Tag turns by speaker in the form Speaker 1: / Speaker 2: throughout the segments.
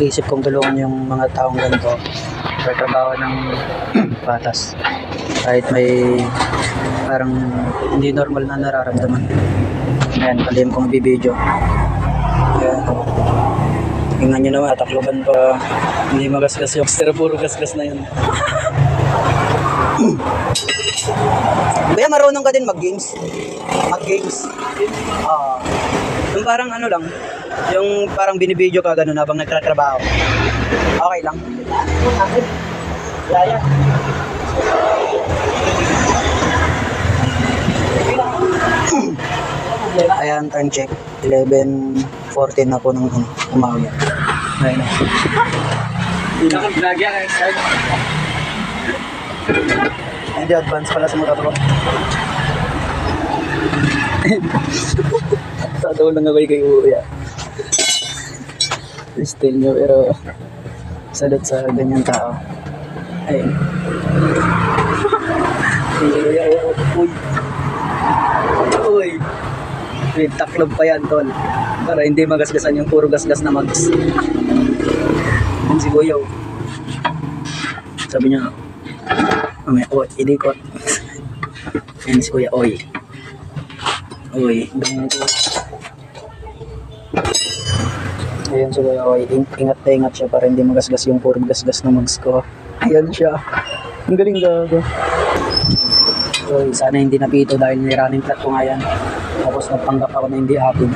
Speaker 1: isip kong tulungan yung mga taong ganito sa trabaho ng patas. Kahit may parang hindi normal na nararamdaman. Ayan, palim kong bibidyo. Ayan. Tingnan nyo naman, takloban pa. Hindi magasgas yung pero puro gasgas na yun. Kaya marunong ka din mag-games? Mag-games? Yung parang ano lang, yung parang binibidyo ka gano'n habang nagtatrabaho. Okay lang. Yaya. Ayan, time check. 11:14 na po ng umaga. Ayun na. Hindi, advance pala sa mga bro. Tatawa lang ako kay Uya. Still nyo, pero salot sa ganyang tao. Ayun. Uy. Uy. May taklob pa yan, tol. Para hindi magasgasan yung puro gasgas na mags. Yan si Kuya. Sabi niya, may idikot. Yan si Kuya, oy. Uy. Ayan si Kuya, oy. Ingat na ingat siya para hindi magasgas yung puro gasgas na mags ko. Ayan siya. Ang galing gago. Uy, sana hindi napito dahil may running flat ko nga yan. Tapos nagpanggap ako na hindi akin.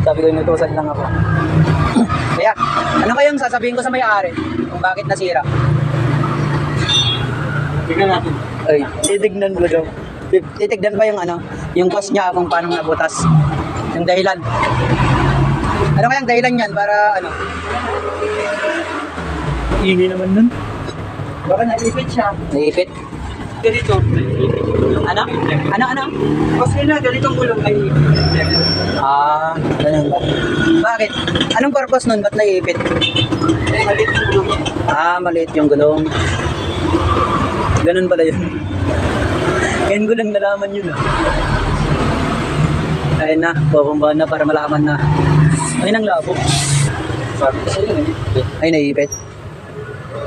Speaker 1: Sabi ko, inutusan lang ako. Kaya, ano kayong sasabihin ko sa may-ari kung bakit nasira? Tignan natin. Ay, titignan mo daw. Titignan pa yung ano, yung cause niya kung paano nabutas. Yung dahilan. Ano kayang dahilan yan para ano? Ingay naman nun. Baka naipit siya. Naipit? Ganito. Ano? Ano? Kasi na, ganitong gulong ay ganun ba? Bakit? Anong purpose nun? Ba't naiipit? Maliit yung gulong. Maliit yung gulong. Ganun pala yun. Ngayon ko lang nalaman yun Ayun na, bubumbahan na para malaman na. Ayun ang labo. Ay, naiipit.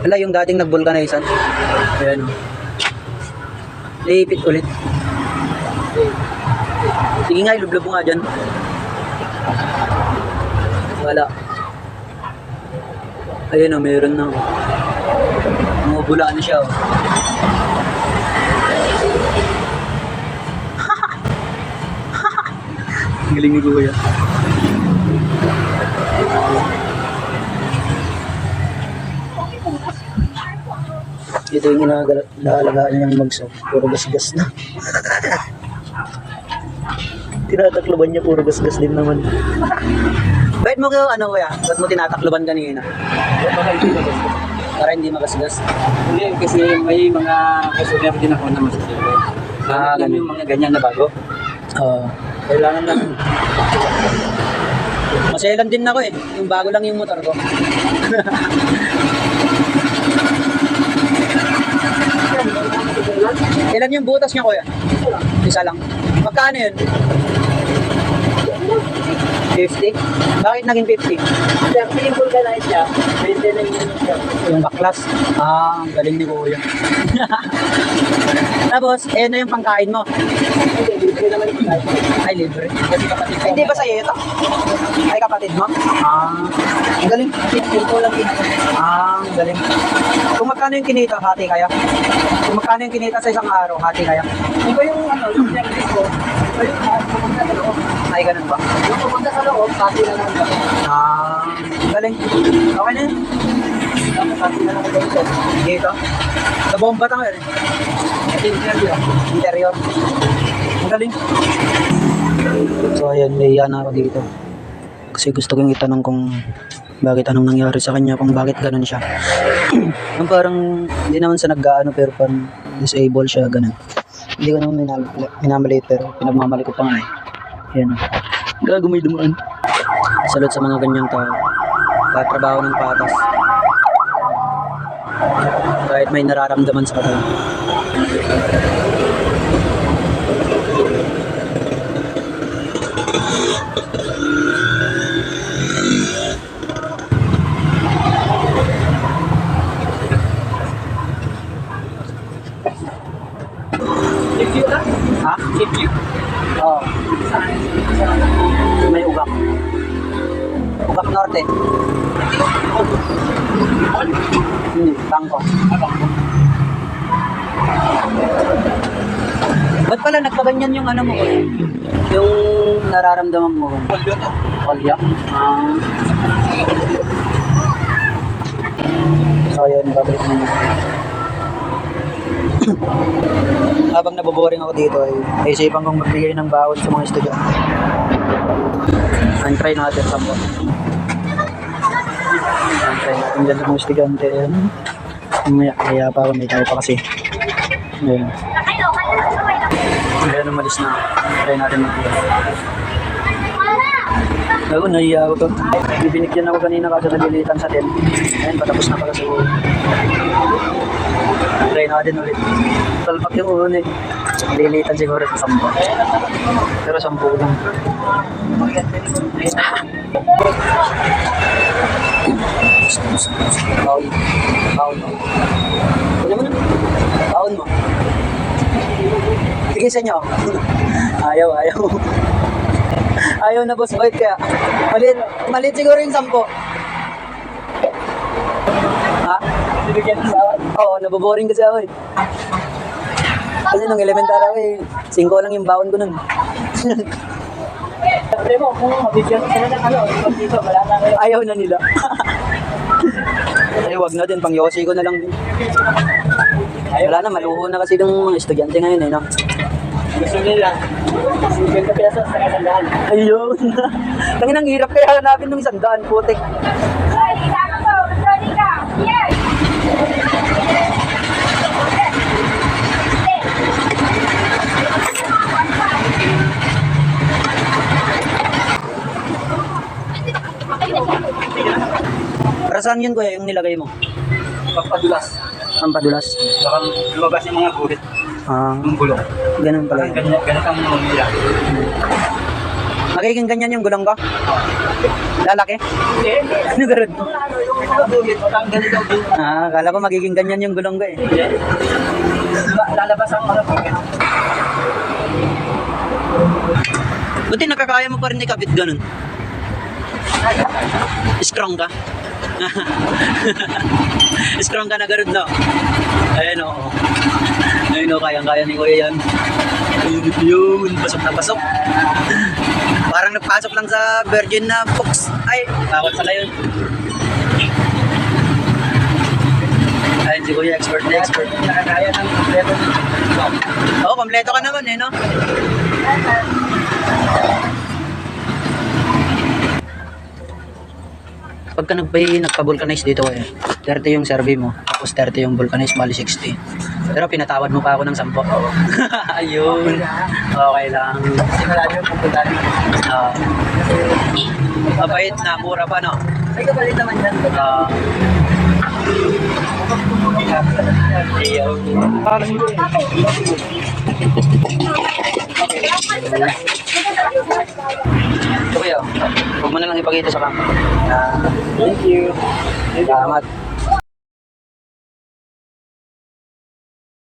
Speaker 1: Wala, yung dating nag-vulcanizan. Ayan Naipit ulit. Sige nga, ilublob mo nga dyan. Wala. Ayun mayroon na. Mabula na siya Galing ni Kuya. Ito yung inaalagaan niyang magso. Puro gasgas na. Tinatakloban niya, puro gasgas din naman. Bakit mo Kuya? Ba't mo tinatakloban kanina? Para hindi magasgas?
Speaker 2: Hindi, kasi may mga customer din ako na masasabay. Ganun yung mga ganyan na bago. Kailangan na.
Speaker 1: Maselan din ako Yung bago lang yung motor ko. Ilan yung butas niya, Kuya? Isa lang. Magkano yun? 50? Bakit naging 50?
Speaker 2: Kasi yung vulcanize niya, 20 na
Speaker 1: yung baklas. Ang galing ni Kuya. Tapos, na yung pangkain mo.
Speaker 2: Hindi, libre naman yung pagkain.
Speaker 1: Ay, libre. Kasi kapatid ko. Hindi ba sa'yo ito? Ay, kapatid mo? Ang galing.
Speaker 2: Simple lang din.
Speaker 1: Ang galing. Kung magkano yung kinita, hati kaya? Kung magkano yung kinita sa isang araw, hati kaya?
Speaker 2: Iba yung yung ko. Iba yung pumunta sa loob.
Speaker 1: Ay, ganun ba?
Speaker 2: Yung pumunta sa loob, pati na lang.
Speaker 1: Ang galing. Okay na yun.
Speaker 2: Pati na lang dito.
Speaker 1: Dito. Sa buong batang yun. Interior. Ang galing. So ayan, naiya na ako dito. Kasi gusto kong itanong kung bakit anong nangyari sa kanya, kung bakit ganun siya. Yung parang, hindi naman sa nag-gaano pero parang disable siya, ganun. Hindi ko naman minamaliit pero pinagmamali ko pa nga Ayan. Gago may dumaan. Salot sa mga ganyang tao. Katrabaho ng patas. Kahit may nararamdaman sa katawan. Norte. Bangko. Ba't pala nagpaganyan yung ano mo? Yung nararamdaman mo? Polio. So yun, babalik na yun. Habang naboboring ako dito ay naisipan kong magbigay ng bawon sa mga estudyante. Try natin sa mo. Try natin dyan sa mga estudyante. Kaya pa ako, may tayo pa kasi. Ayan. Ayan, umalis na. Try natin magbigay. Ako, nahiya ako to. Binigyan ako kanina kasi nalilitan sa 10. Ayan, patapos na pala sa ulo. Try natin ulit. Talpak yung ulo eh. Nalilitan siguro sa 10. Pero 10 lang. Baon mo. Ano mo na? Baon mo. Sige sa inyo. Ayaw. Ayaw na boss bite kaya. Malit siguro yung 10. Ha? Bibigyan ng bawat? Oo, naboboring kasi ako eh. Kasi nung elementary ako eh, 5 lang yung baon ko nun.
Speaker 2: Sabi mo, kung mabigyan ko sila ng ano, dito, wala na ngayon.
Speaker 1: Ayaw na nila. Ay, wag na din, pang yosi ko na lang din. Wala na, maluho na kasi ng mga estudyante ngayon eh, no?
Speaker 2: Gusto nila, 50 pesos sa kasandaan.
Speaker 1: Ayun. Tangin ang hirap kaya hanapin ng 100, putik. Para saan yun kuya, yung nilagay mo?
Speaker 2: Pagpadulas.
Speaker 1: Ang padulas.
Speaker 2: Saka lumabas yung mga gulit. Yung gulong.
Speaker 1: Ganun pala yun.
Speaker 2: Ganun ang mamila.
Speaker 1: Magiging ganyan yung gulong ko? Lalaki?
Speaker 2: Hindi.
Speaker 1: Ano ganun?
Speaker 2: Gulit, ganito ang gulit.
Speaker 1: Akala ko magiging ganyan yung gulong ko eh.
Speaker 2: Lalabas ang mga gulit.
Speaker 1: Buti nakakaya mo pa rin ikabit ganun. Strong ka? Strong ka na ganun, no? Ayan o. Ayun o, kayang-kaya ni Kuya yan. Yun, pasok na pasok. Parang nagpasok lang sa Virgin na Fox. Ay, bawal pala yun. Ayun si Kuya, expert na expert.
Speaker 2: Nakakaya ng kompleto.
Speaker 1: Oo, kompleto ka naman eh, no? Pagka nagpa-vulcanize dito eh, 30 yung survey mo, tapos 30 yung vulcanize, bali 60. Pero pinatawad mo pa ako ng 10. Ayun. Okay lang.
Speaker 2: Simula nyo pupunta nyo.
Speaker 1: Mabait na, mura pa no?
Speaker 2: May kapalit naman yan.
Speaker 1: Okay, huwag mo na lang ipakita sa kamera.
Speaker 2: Thank you.
Speaker 1: Salamat.